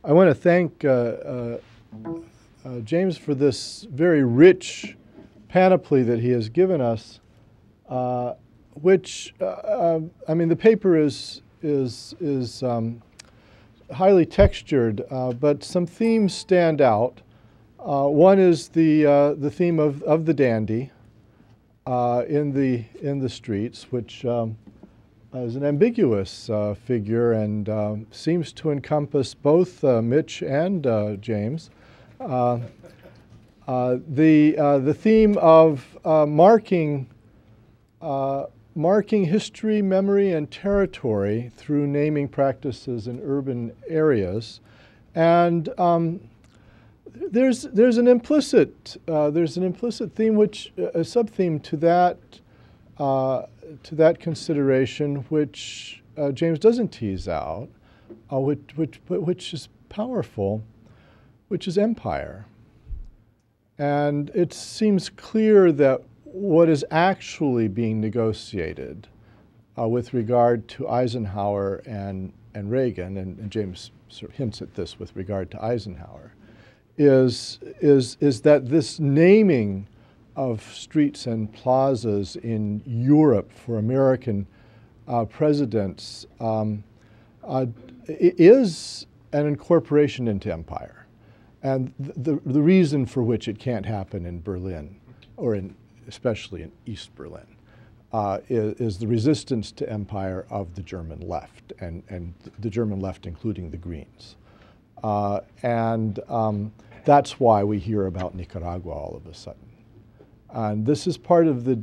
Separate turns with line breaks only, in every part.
I want to thank James for this very rich panoply that he has given us, which, I mean, the paper is highly textured, but some themes stand out. One is the theme of the dandy in the streets, which is an ambiguous figure and seems to encompass both Mitch and James. The theme of marking history, memory, and territory through naming practices in urban areas, and there's an implicit theme, which a sub-theme to that consideration, which James doesn't tease out, which is powerful, which is empire. And it seems clear that what is actually being negotiated with regard to Eisenhower and Reagan, and James sort of hints at this with regard to Eisenhower, is that this naming of streets and plazas in Europe for American presidents is an incorporation into empire. And the reason for which it can't happen in Berlin, or especially in East Berlin, is the resistance to empire of the German left, and the German left including the Greens. That's why we hear about Nicaragua all of a sudden. And this is part of the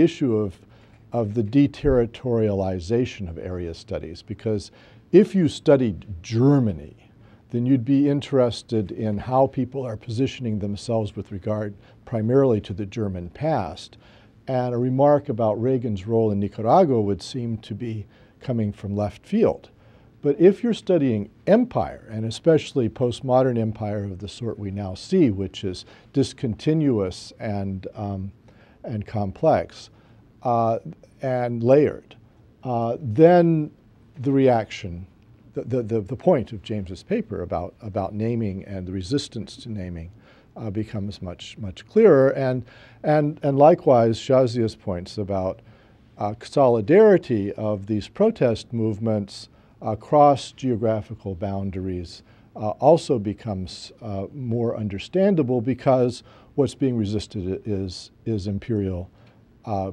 issue of the deterritorialization of area studies, because if you studied Germany, then you'd be interested in how people are positioning themselves with regard primarily to the German past. And a remark about Reagan's role in Nicaragua would seem to be coming from left field. But if you're studying empire, and especially postmodern empire of the sort we now see, which is discontinuous and complex and layered, then the reaction, the point of James's paper about naming and the resistance to naming becomes much clearer. And likewise, Shazia's points about solidarity of these protest movements across geographical boundaries also becomes more understandable, because what's being resisted is imperial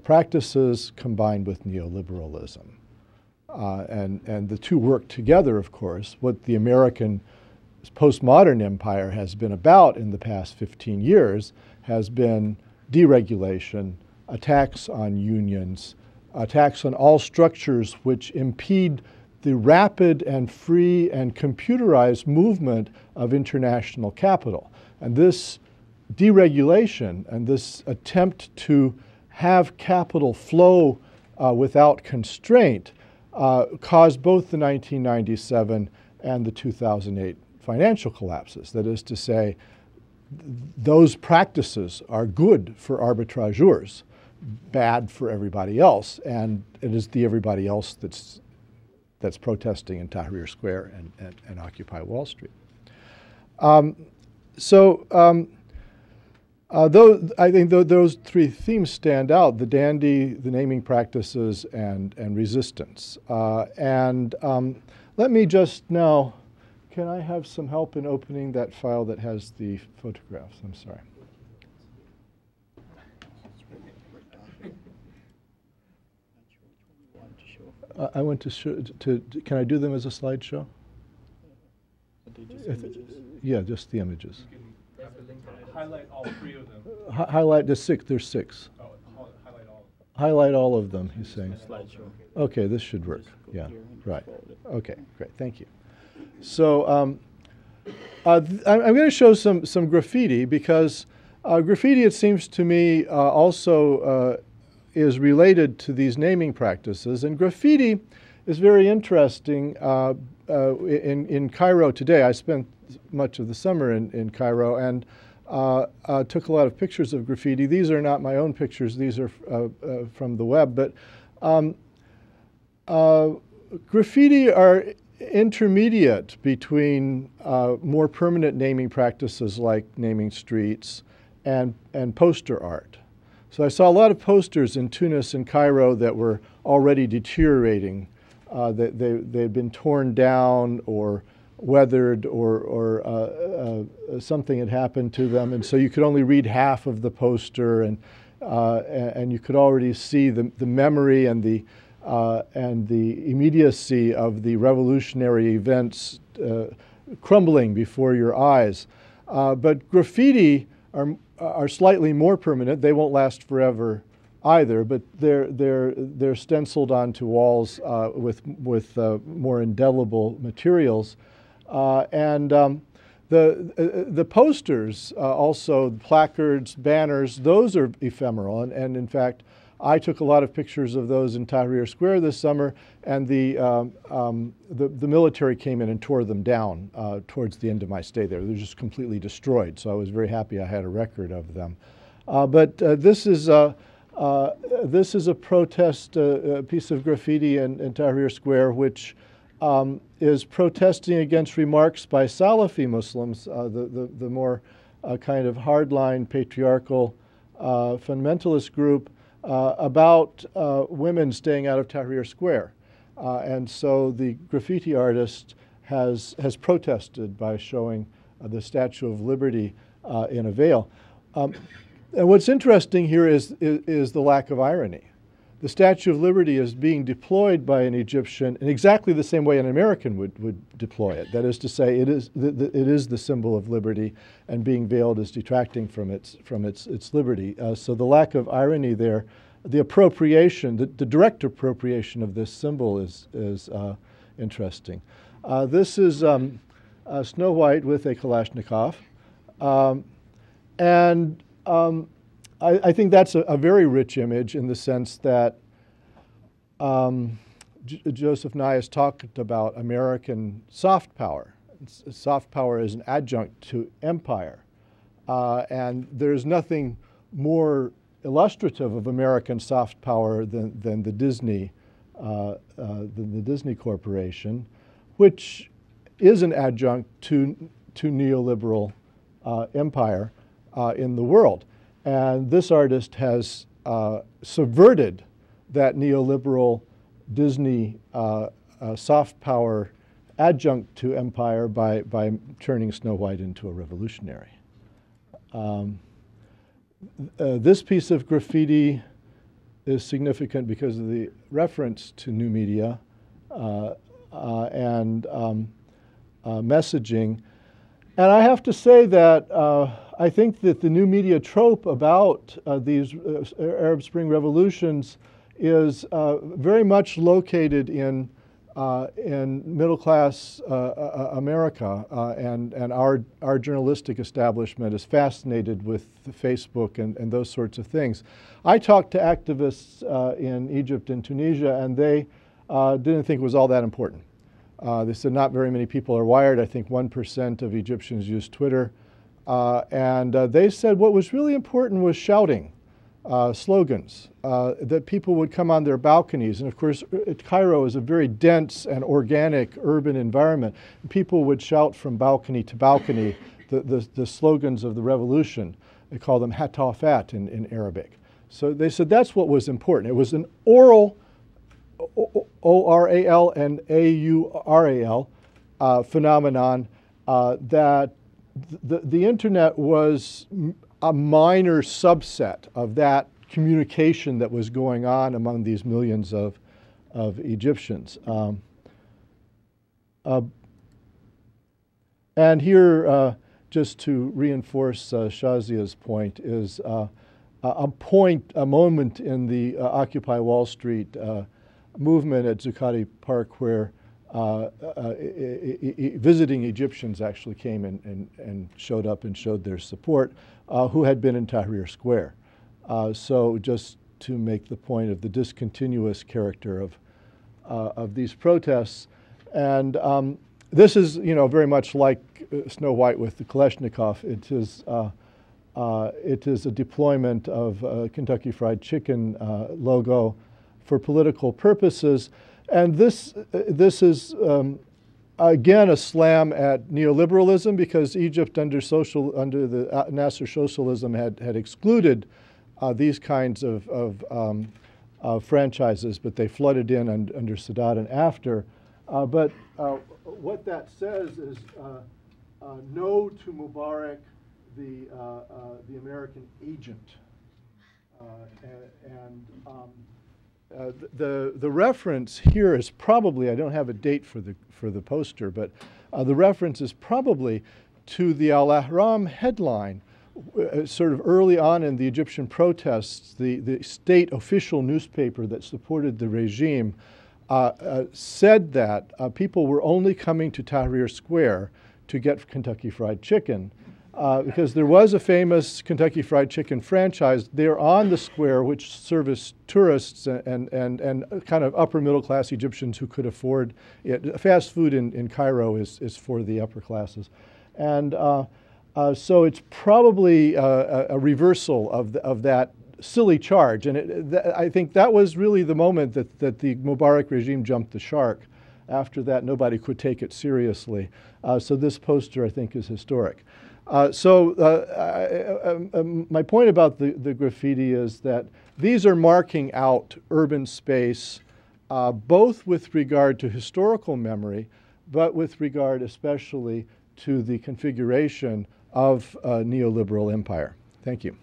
practices combined with neoliberalism. And the two work together, of course. What the American postmodern empire has been about in the past 15 years has been deregulation, attacks on unions, attacks on all structures which impede the rapid and free and computerized movement of international capital. And this deregulation and this attempt to have capital flow without constraint caused both the 1997 and the 2008 financial collapses. That is to say, those practices are good for arbitrageurs, bad for everybody else, and it is the everybody else that's protesting in Tahrir Square and Occupy Wall Street. I think those three themes stand out: the dandy, the naming practices, and resistance. Let me just now, can I have some help in opening that file that has the photographs? I'm sorry. I want to show, can I do them as a slideshow? Yeah, just the images.
Highlight all three of them.
Highlight, there's six.
Oh, highlight all of them.
Highlight all of them, he's saying.
Slideshow.
Okay, this should work. Yeah, right. Okay, great, thank you. So I'm going to show some graffiti, because graffiti, it seems to me, also is related to these naming practices. And graffiti is very interesting in Cairo today. I spent much of the summer in Cairo and took a lot of pictures of graffiti. These are not my own pictures. These are from the web. But graffiti intermediate between more permanent naming practices like naming streets and poster art. So I saw a lot of posters in Tunis and Cairo that were already deteriorating. They'd been torn down or weathered or something had happened to them, and so you could only read half of the poster, and you could already see the memory and the immediacy of the revolutionary events crumbling before your eyes. But graffiti are slightly more permanent. They won't last forever either, but they're stenciled onto walls with more indelible materials. The posters, also placards, banners, those are ephemeral. And in fact, I took a lot of pictures of those in Tahrir Square this summer, and the military came in and tore them down towards the end of my stay there. They're just completely destroyed, so I was very happy I had a record of them. But this is a protest piece of graffiti in Tahrir Square, which is protesting against remarks by Salafi Muslims, the more kind of hardline patriarchal fundamentalist group, about women staying out of Tahrir Square. And so the graffiti artist has protested by showing the Statue of Liberty in a veil. And what's interesting here is the lack of irony. The Statue of Liberty is being deployed by an Egyptian in exactly the same way an American would deploy it. That is to say, it is the symbol of liberty, and being veiled is detracting from its liberty. So the lack of irony there, the appropriation, the direct appropriation of this symbol is interesting. This is Snow White with a Kalashnikov, and I think that's a very rich image in the sense that Joseph Nye has talked about American soft power. Soft power is an adjunct to empire. And there's nothing more illustrative of American soft power than the Disney Corporation, which is an adjunct to neoliberal empire in the world. And this artist has subverted that neoliberal Disney soft power adjunct to empire by turning Snow White into a revolutionary. This piece of graffiti is significant because of the reference to new media and messaging. And I have to say that I think that the new media trope about these Arab Spring revolutions is very much located in middle-class America, and our journalistic establishment is fascinated with Facebook and those sorts of things. I talked to activists in Egypt and Tunisia, and they didn't think it was all that important. They said not very many people are wired. I think 1% of Egyptians use Twitter. And they said what was really important was shouting slogans, that people would come on their balconies. And of course, Cairo is a very dense and organic urban environment. People would shout from balcony to balcony the slogans of the revolution. They call them hatafat in Arabic. So they said that's what was important. It was an oral, O-R-A-L and A-U-R-A-L phenomenon that the internet was a minor subset of that communication that was going on among these millions of Egyptians. And here, just to reinforce Shazia's point, is a moment in the Occupy Wall Street movement at Zuccotti Park where visiting Egyptians actually came and showed up and showed their support, who had been in Tahrir Square. So just to make the point of the discontinuous character of these protests. And this is, very much like Snow White with the Kalashnikov. It is a deployment of Kentucky Fried Chicken logo for political purposes. And this is again, a slam at neoliberalism, because Egypt under the Nasser socialism had excluded these kinds of franchises, but they flooded in under Sadat and after. But what that says is no to Mubarak, the American agent. The reference here is probably, I don't have a date for the poster, but the reference is probably to the Al-Ahram headline. Sort of early on in the Egyptian protests, the state official newspaper that supported the regime said that people were only coming to Tahrir Square to get Kentucky Fried Chicken. Because there was a famous Kentucky Fried Chicken franchise there on the square, which serviced tourists and kind of upper middle class Egyptians who could afford it. Fast food in Cairo is for the upper classes. And so it's probably a reversal of that silly charge. And I think that was really the moment that the Mubarak regime jumped the shark. After that, nobody could take it seriously. So this poster, I think, is historic. My point about the graffiti is that these are marking out urban space, both with regard to historical memory, but with regard especially to the configuration of a neoliberal empire. Thank you.